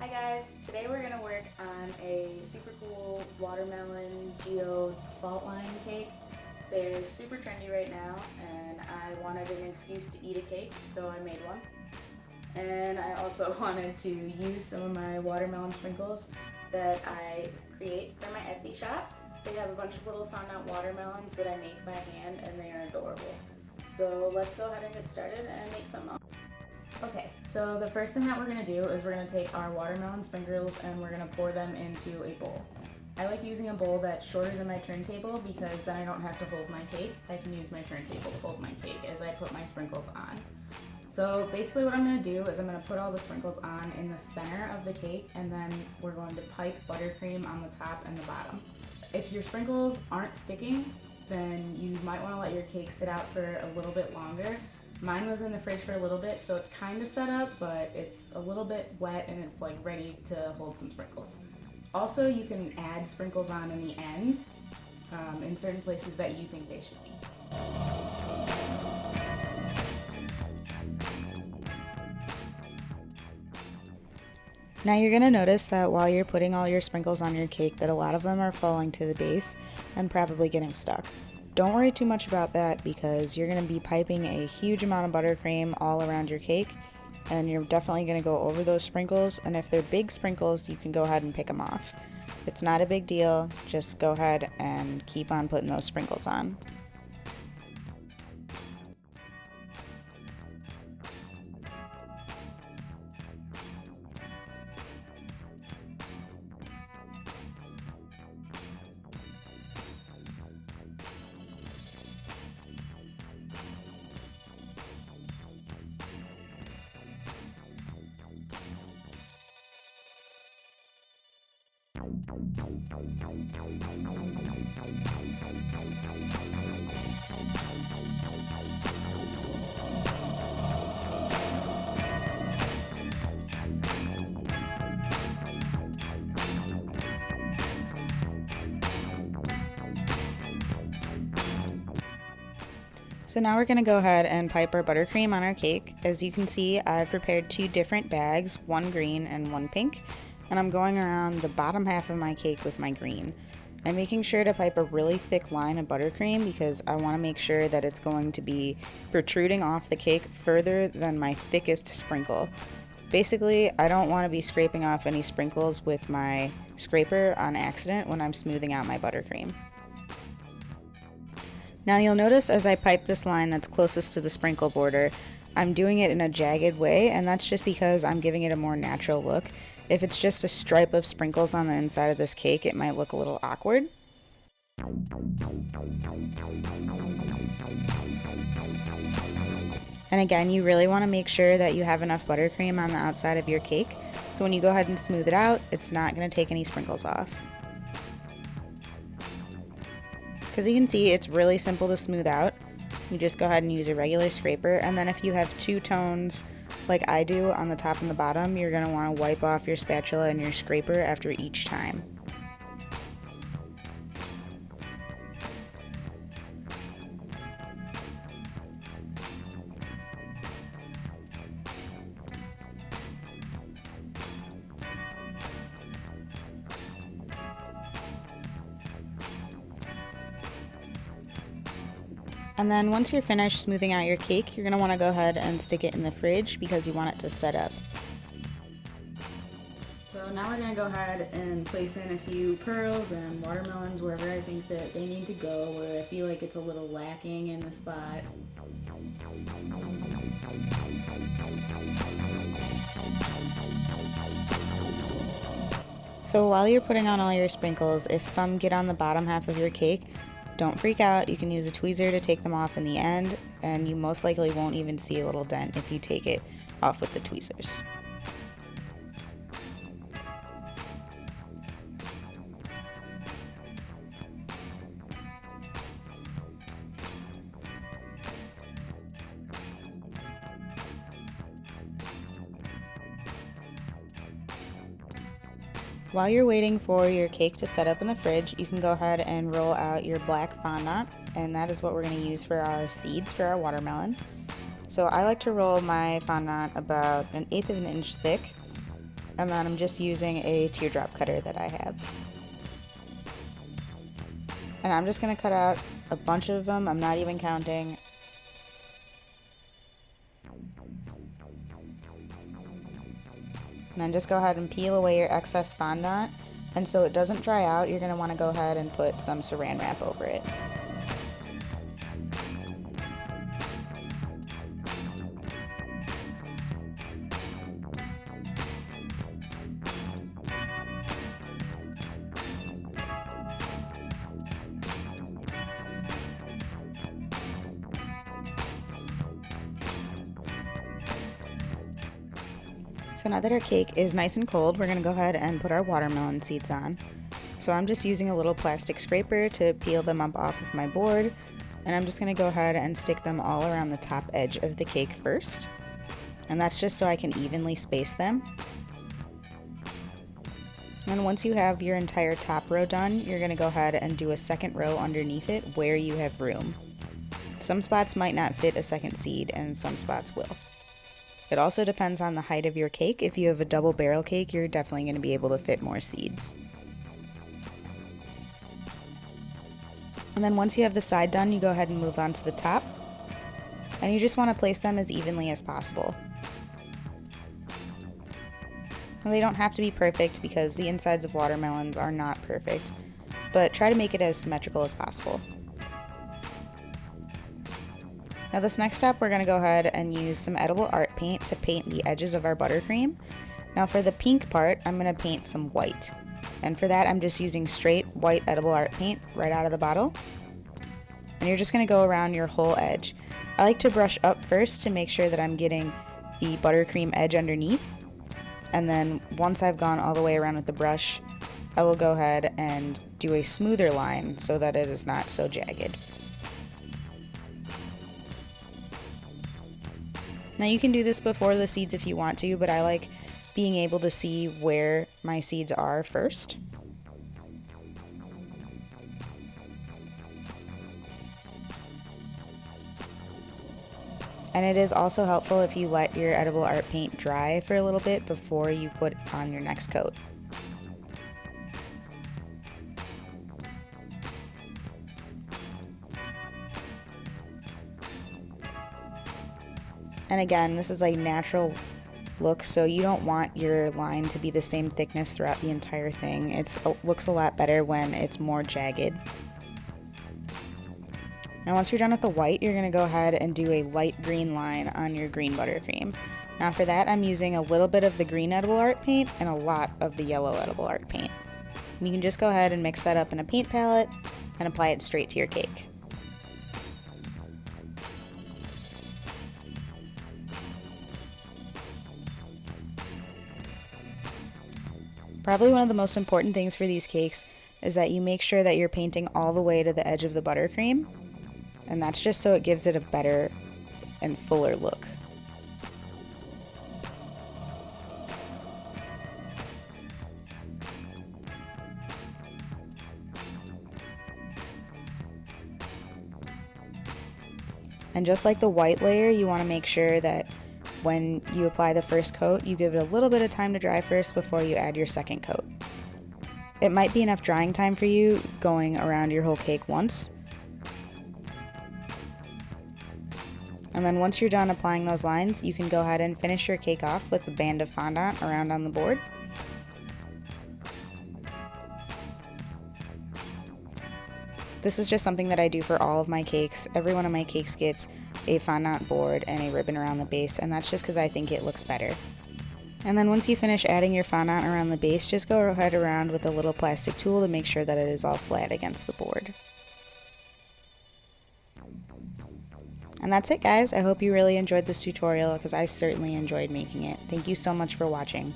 Hi guys, today we're going to work on a super cool watermelon geo fault line cake. They're super trendy right now and I wanted an excuse to eat a cake, so I made one. And I also wanted to use some of my watermelon sprinkles that I create for my Etsy shop. They have a bunch of little fondant watermelons that I make by hand and they are adorable. So let's go ahead and get started and make some. Okay, so the first thing that we're going to do is we're going to take our watermelon sprinkles and we're going to pour them into a bowl. I like using a bowl that's shorter than my turntable because then I don't have to hold my cake. I can use my turntable to hold my cake as I put my sprinkles on. So basically what I'm going to do is I'm going to put all the sprinkles on in the center of the cake and then we're going to pipe buttercream on the top and the bottom. If your sprinkles aren't sticking, then you might want to let your cake sit out for a little bit longer. Mine was in the fridge for a little bit, so it's kind of set up, but it's a little bit wet and it's like ready to hold some sprinkles. Also, you can add sprinkles on in the end in certain places that you think they should be. Now you're going to notice that while you're putting all your sprinkles on your cake that a lot of them are falling to the base and probably getting stuck. Don't worry too much about that because you're going to be piping a huge amount of buttercream all around your cake and you're definitely going to go over those sprinkles, and if they're big sprinkles you can go ahead and pick them off. It's not a big deal, just go ahead and keep on putting those sprinkles on. So now we're going to go ahead and pipe our buttercream on our cake. As you can see, I've prepared two different bags, one green and one pink, and I'm going around the bottom half of my cake with my green. I'm making sure to pipe a really thick line of buttercream because I want to make sure that it's going to be protruding off the cake further than my thickest sprinkle. Basically, I don't want to be scraping off any sprinkles with my scraper on accident when I'm smoothing out my buttercream. Now you'll notice as I pipe this line that's closest to the sprinkle border, I'm doing it in a jagged way, and that's just because I'm giving it a more natural look. If it's just a stripe of sprinkles on the inside of this cake, it might look a little awkward. And again, you really want to make sure that you have enough buttercream on the outside of your cake, so when you go ahead and smooth it out, it's not going to take any sprinkles off. As you can see, it's really simple to smooth out. You just go ahead and use a regular scraper, and then if you have two tones like I do on the top and the bottom, you're going to want to wipe off your spatula and your scraper after each time. And then once you're finished smoothing out your cake, you're going to want to go ahead and stick it in the fridge because you want it to set up. So now we're going to go ahead and place in a few pearls and watermelons wherever I think that they need to go, where I feel like it's a little lacking in the spot. So while you're putting on all your sprinkles, if some get on the bottom half of your cake, don't freak out. You can use a tweezer to take them off in the end, and you most likely won't even see a little dent if you take it off with the tweezers. While you're waiting for your cake to set up in the fridge, you can go ahead and roll out your black fondant, and that is what we're going to use for our seeds for our watermelon. So I like to roll my fondant about 1/8 of an inch thick, and then I'm just using a teardrop cutter that I have. And I'm just going to cut out a bunch of them, I'm not even counting. And then just go ahead and peel away your excess fondant. And so it doesn't dry out, you're going to want to go ahead and put some saran wrap over it. So now that our cake is nice and cold, we're going to go ahead and put our watermelon seeds on. So I'm just using a little plastic scraper to peel them up off of my board, and I'm just going to go ahead and stick them all around the top edge of the cake first. And that's just so I can evenly space them. And once you have your entire top row done, you're going to go ahead and do a second row underneath it where you have room. Some spots might not fit a second seed and some spots will. It also depends on the height of your cake. If you have a double barrel cake, you're definitely going to be able to fit more seeds. And then once you have the side done, you go ahead and move on to the top. And you just want to place them as evenly as possible. Now, they don't have to be perfect because the insides of watermelons are not perfect, but try to make it as symmetrical as possible. Now this next step, we're going to go ahead and use some edible art paint to paint the edges of our buttercream. Now for the pink part, I'm going to paint some white. And for that, I'm just using straight white edible art paint right out of the bottle. And you're just going to go around your whole edge. I like to brush up first to make sure that I'm getting the buttercream edge underneath. And then once I've gone all the way around with the brush, I will go ahead and do a smoother line so that it is not so jagged. Now you can do this before the seeds if you want to, but I like being able to see where my seeds are first. And it is also helpful if you let your edible art paint dry for a little bit before you put on your next coat. And again, this is a natural look, so you don't want your line to be the same thickness throughout the entire thing. It looks a lot better when it's more jagged. Now once you're done with the white, you're going to go ahead and do a light green line on your green buttercream. Now for that, I'm using a little bit of the green edible art paint and a lot of the yellow edible art paint. And you can just go ahead and mix that up in a paint palette and apply it straight to your cake. Probably one of the most important things for these cakes is that you make sure that you're painting all the way to the edge of the buttercream, and that's just so it gives it a better and fuller look. And just like the white layer, you want to make sure that when you apply the first coat, you give it a little bit of time to dry first before you add your second coat. It might be enough drying time for you going around your whole cake once. And then once you're done applying those lines, you can go ahead and finish your cake off with a band of fondant around on the board. This is just something that I do for all of my cakes. Every one of my cakes gets a fondant board and a ribbon around the base, and that's just because I think it looks better. And then once you finish adding your fondant around the base, just go ahead around with a little plastic tool to make sure that it is all flat against the board. And that's it, guys. I hope you really enjoyed this tutorial because I certainly enjoyed making it. Thank you so much for watching.